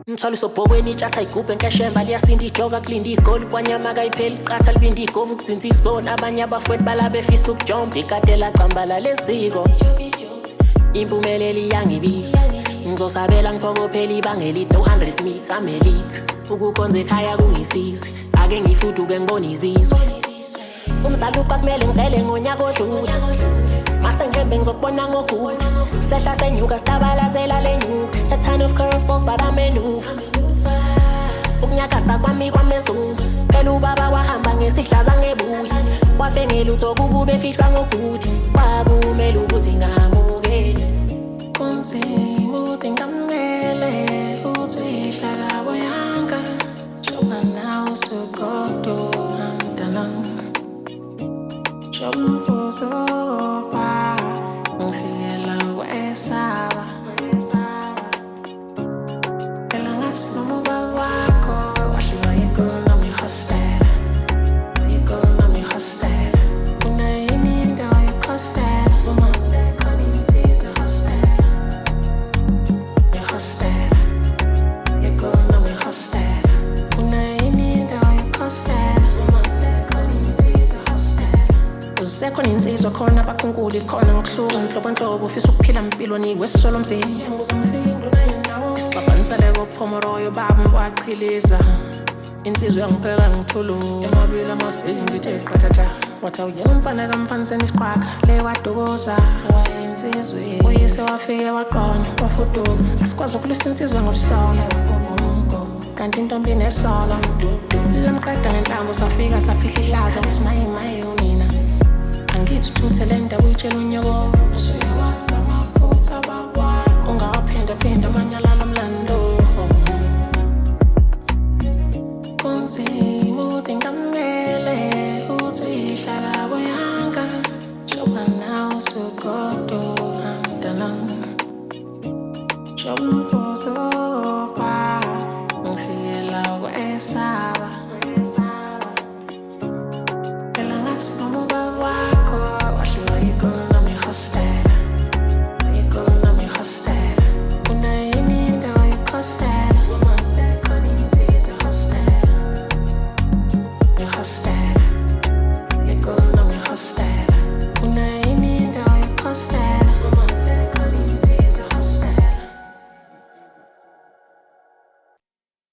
Mthwalo usobhokweni itshatha igubhe nkeshemba liyasinda ijoga kulinda igoli kwanyama kayipheli qatha libinda igovu kuzinza isona abanye abafowethu bala befisa ukujomba ikade lacambala lesiko impumelelo iyangibiza ngizosabela ngiphokophela ibangeli no 100 meters amelite ukukhonza ekhaya kungisizi ake ngifuduke ngibona izizwe umzali uqa kumele ngivele ngonyaka odlula mase ngihembe ngizokubona ngokude sehla senyuka sitabalazela lenyuka a ton of curveballs but I maneuver ukunyakasa kwami kwamezulu phela ubaba wahamba ngesihlaza ngebuya wafengela uthoku kube efihlwa ngogudi kwakumele ukuthi ngamukele kunzima ukuthi ngamngele uthi hlaka boyanga shoba nawe usugodo amdana Sofa, ngifika wesaba phela ngasinoma wakho washiwa economy hostel unayini indawo yehostel uma secommunities hostel economy hostel unayini indawo yehostel sekhona insizwa khona abakhunkuli khona ngokuhluka inhlobonhlobo ufisa ukuphila impilo nikwesisolo mzini isixabanisele kophomoroyo baba mfwachiliza insizwa yangipheka ngithulu emabili amaviki ngithe qathatha wathi awuyena umfana kamfaniseni isiqhwaga le wadokoza wayensizwe uyise wafike waqonya wafuduka asikwazi ukulisa insizwa ngobusona kanti intombi nesola lamqeda ngenhlamvu safika safihla ihlazo ngisimayimaye unina angithi uthuthele ndawo uyitshela unyoko usuyawazi amaphutha bakwakho ungawaphinda amanyalala mlando kunzima ukuthi ngamngele uthi hlaka boyanga shoba nawe usugodo amdana shoba mfusofa ngifika wesaba